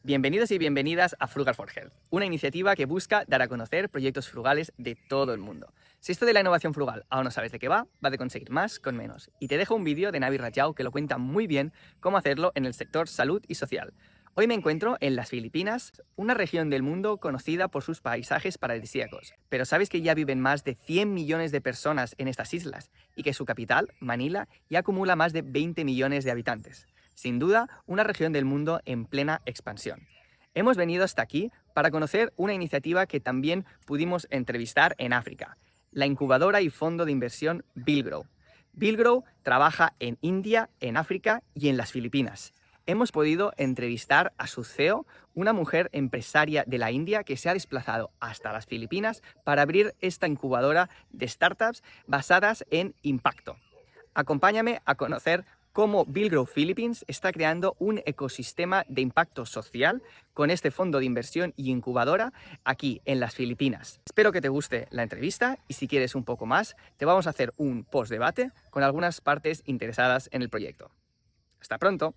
Bienvenidos y bienvenidas a Frugal for Health, una iniciativa que busca dar a conocer proyectos frugales de todo el mundo. Si esto de la innovación frugal aún no sabes de qué va de conseguir más con menos. Y te dejo un vídeo de Navi Rajau que lo cuenta muy bien cómo hacerlo en el sector salud y social. Hoy me encuentro en las Filipinas, una región del mundo conocida por sus paisajes paradisíacos. Pero ¿sabes que ya viven más de 100 millones de personas en estas islas? Y que su capital, Manila, ya acumula más de 20 millones de habitantes. Sin duda, una región del mundo en plena expansión. Hemos venido hasta aquí para conocer una iniciativa que también pudimos entrevistar en África, la incubadora y fondo de inversión Villgro. Villgro trabaja en India, en África y en las Filipinas. Hemos podido entrevistar a su CEO, una mujer empresaria de la India que se ha desplazado hasta las Filipinas para abrir esta incubadora de startups basadas en impacto. Acompáñame a conocer cómo Villgro Philippines está creando un ecosistema de impacto social con este fondo de inversión y incubadora aquí en las Filipinas. Espero que te guste la entrevista y si quieres un poco más, te vamos a hacer un post-debate con algunas partes interesadas en el proyecto. ¡Hasta pronto!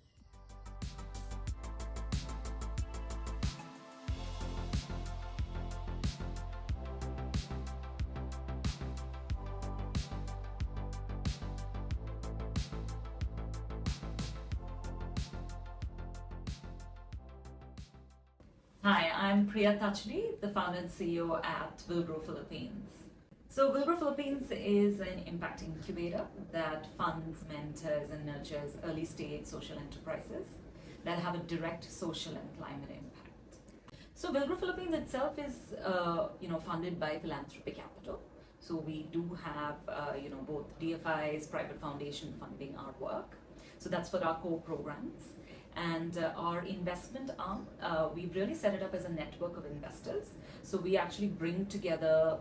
Hi, I'm Priya Thachadi, the founder and CEO at Villgro Philippines. So Villgro Philippines is an impact incubator that funds, mentors and nurtures early stage social enterprises that have a direct social and climate impact. So Villgro Philippines itself is funded by philanthropic capital. So we do have both DFIs, private foundation funding our work. So that's for our core programs. And our investment arm, we've really set it up as a network of investors. So we actually bring together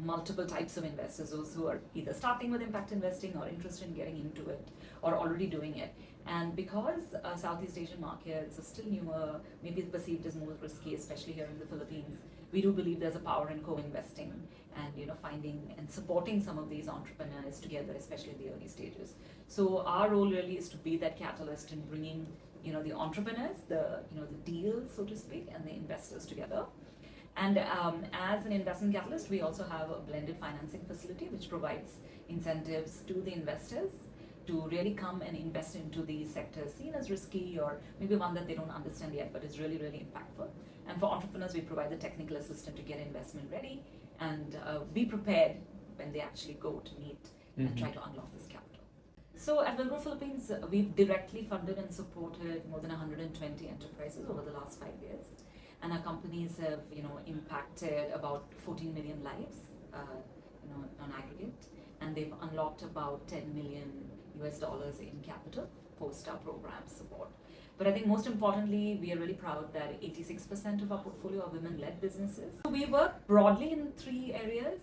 multiple types of investors, those who are either starting with impact investing or interested in getting into it or already doing it. And because Southeast Asian markets are still newer, maybe perceived as more risky, especially here in the Philippines, we do believe there's a power in co-investing and finding and supporting some of these entrepreneurs together, especially in the early stages. So our role really is to be that catalyst in bringing the entrepreneurs, the deals, so to speak, and the investors together. And as an investment catalyst, we also have a blended financing facility which provides incentives to the investors to really come and invest into these sectors seen as risky or maybe one that they don't understand yet but is really, really impactful. And for entrepreneurs, we provide the technical assistance to get investment ready and be prepared when they actually go to meet and try to unlock this capital. So at Villgro Philippines, we've directly funded and supported more than 120 enterprises over the last 5 years. And our companies have, impacted about 14 million lives, on aggregate. And they've unlocked about $10 million in capital post our program support. But I think most importantly, we are really proud that 86% of our portfolio are women-led businesses. So we work broadly in 3 areas.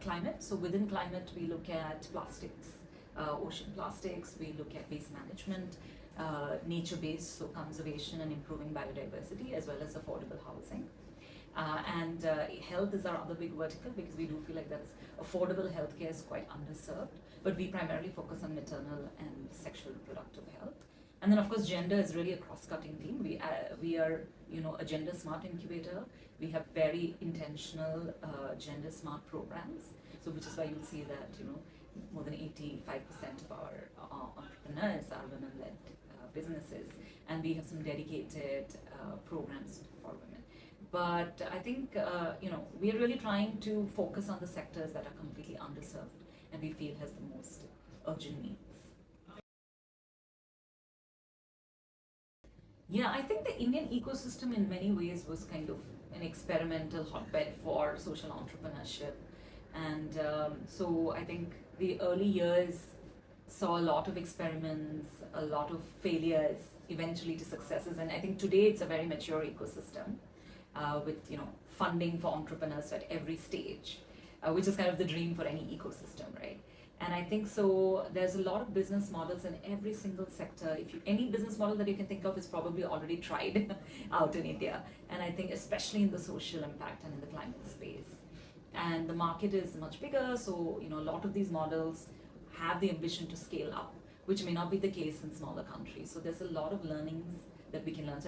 Climate, so within climate, we look at plastics. Ocean plastics, we look at waste management, nature-based, so conservation and improving biodiversity, as well as affordable housing. And health is our other big vertical because we do feel like that's affordable healthcare is quite underserved, but we primarily focus on maternal and sexual reproductive health. And then of course gender is really a cross-cutting theme. We are a gender smart incubator. We have very intentional gender smart programs, so which is why you'll see that more than 85% of our entrepreneurs are women-led businesses, and we have some dedicated programs for women. But I think we are really trying to focus on the sectors that are completely underserved and we feel has the most urgent needs. Yeah, I think the Indian ecosystem in many ways was kind of an experimental hotbed for social entrepreneurship. And so I think the early years saw a lot of experiments, a lot of failures, eventually to successes. And I think today it's a very mature ecosystem with funding for entrepreneurs at every stage, which is kind of the dream for any ecosystem, right? And I think so there's a lot of business models in every single sector. Any business model that you can think of is probably already tried out in India. And I think especially in the social impact and in the climate space. And the market is much bigger, so a lot of these models have the ambition to scale up, which may not be the case in smaller countries. So there's a lot of learnings that we can learn.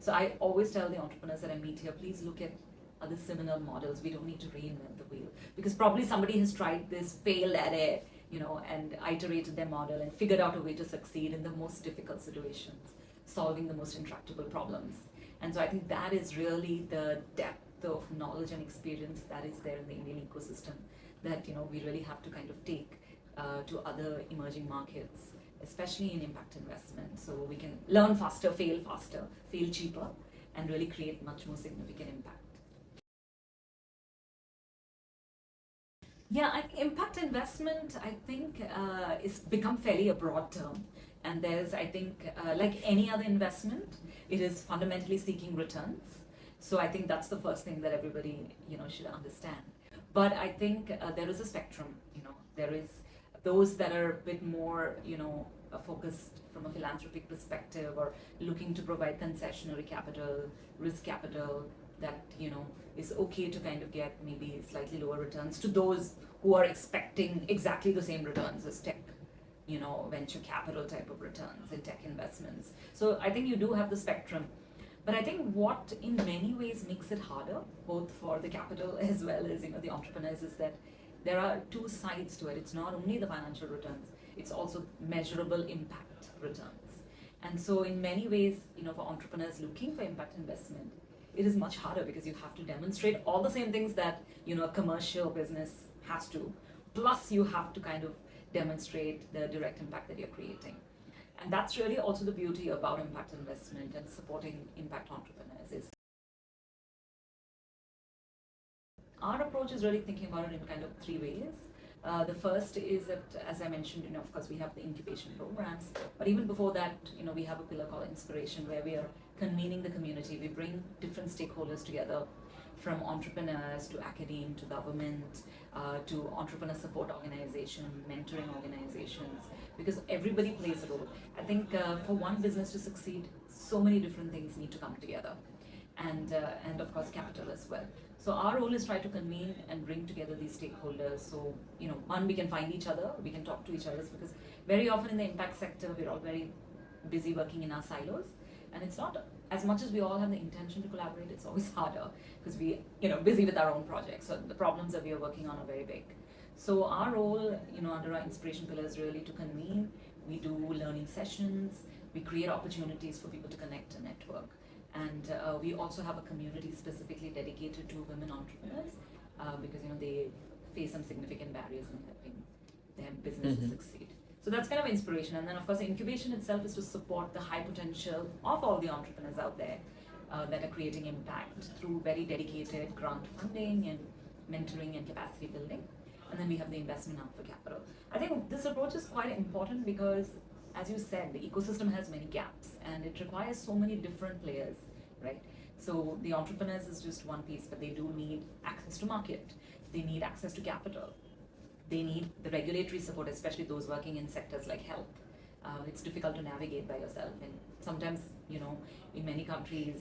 So I always tell the entrepreneurs that I meet here, please look at other similar models. We don't need to reinvent the wheel, because probably somebody has tried this, failed at it, and iterated their model and figured out a way to succeed in the most difficult situations, solving the most intractable problems. And so I think that is really the depth of knowledge and experience that is there in the Indian ecosystem that we really have to kind of take to other emerging markets, especially in impact investment, so we can learn faster, fail cheaper, and really create much more significant impact. Yeah, impact investment, I think, is become fairly a broad term. And there's, I think, like any other investment, it is fundamentally seeking returns. So I think that's the first thing that everybody, should understand. But I think there is a spectrum. There is those that are a bit more, focused from a philanthropic perspective, or looking to provide concessionary capital, risk capital, that is okay to kind of get maybe slightly lower returns to those who are expecting exactly the same returns as tech, venture capital type of returns in tech investments. So I think you do have the spectrum. But I think what in many ways makes it harder, both for the capital as well as the entrepreneurs, is that there are two sides to it. It's not only the financial returns, it's also measurable impact returns. And so in many ways, for entrepreneurs looking for impact investment, it is much harder, because you have to demonstrate all the same things that a commercial business has to, plus you have to kind of demonstrate the direct impact that you're creating. And that's really also the beauty about impact investment and supporting impact entrepreneurs. Is our approach is really thinking about it in kind of three ways. The first is that, as I mentioned, of course, we have the incubation programs, but even before that, we have a pillar called inspiration, where we are convening the community. We bring different stakeholders together, from entrepreneurs to academe to government to entrepreneur support organizations, mentoring organizations, because everybody plays a role. I think for one business to succeed, so many different things need to come together, and of course capital as well. So our role is try to convene and bring together these stakeholders. So one, we can find each other, we can talk to each other, because very often in the impact sector we're all very busy working in our silos, and it's not as much as we all have the intention to collaborate, it's always harder, because we busy with our own projects, so the problems that we are working on are very big. So our role under our inspiration pillar is really to convene. We do learning sessions, we create opportunities for people to connect and network, and we also have a community specifically dedicated to women entrepreneurs, because they face some significant barriers in helping their businesses succeed. So that's kind of inspiration. And then of course incubation itself is to support the high potential of all the entrepreneurs out there that are creating impact through very dedicated grant funding and mentoring and capacity building. And then we have the investment arm for capital. I think this approach is quite important because, as you said, the ecosystem has many gaps and it requires so many different players, right? So the entrepreneurs is just one piece, but they do need access to market. They need access to capital. They need the regulatory support, especially those working in sectors like health. It's difficult to navigate by yourself, and sometimes, in many countries,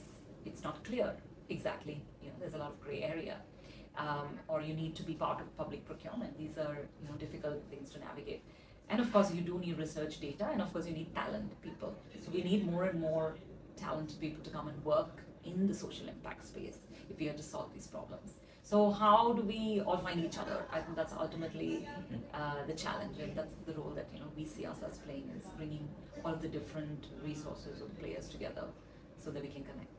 it's not clear exactly. There's a lot of gray area, or you need to be part of public procurement. These are, difficult things to navigate. And of course, you do need research data, and of course, you need talent people. So we need more and more talented people to come and work in the social impact space if we are to solve these problems. So how do we all find each other? I think that's ultimately the challenge, and that's the role that we see ourselves playing, is bringing all the different resources of players together so that we can connect.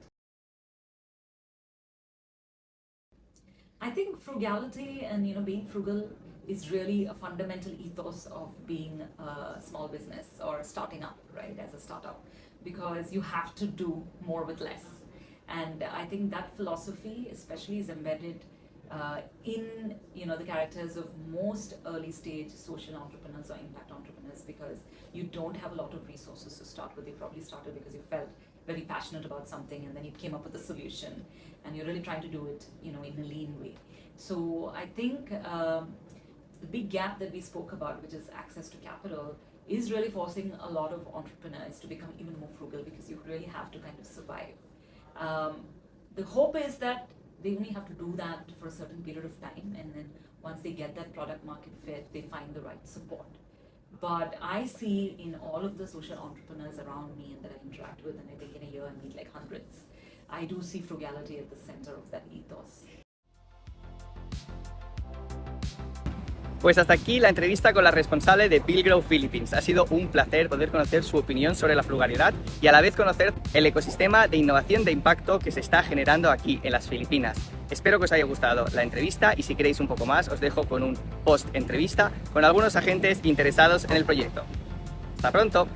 I think frugality and being frugal is really a fundamental ethos of being a small business or starting up, right? As a startup, because you have to do more with less, and I think that philosophy especially is embedded in the characters of most early stage social entrepreneurs or impact entrepreneurs, because you don't have a lot of resources to start with. You probably started because you felt very passionate about something, and then you came up with a solution, and you're really trying to do it in a lean way. So I think the big gap that we spoke about, which is access to capital, is really forcing a lot of entrepreneurs to become even more frugal, because you really have to kind of survive. The hope is that they only have to do that for a certain period of time, and then once they get that product market fit, they find the right support. But I see in all of the social entrepreneurs around me and that I interact with, and I think in a year I meet like hundreds, I do see frugality at the center of that ethos. Pues hasta aquí la entrevista con la responsable de Villgro Philippines. Ha sido un placer poder conocer su opinión sobre la frugalidad y a la vez conocer el ecosistema de innovación de impacto que se está generando aquí en las Filipinas. Espero que os haya gustado la entrevista y si queréis un poco más os dejo con un post entrevista con algunos agentes interesados en el proyecto. ¡Hasta pronto!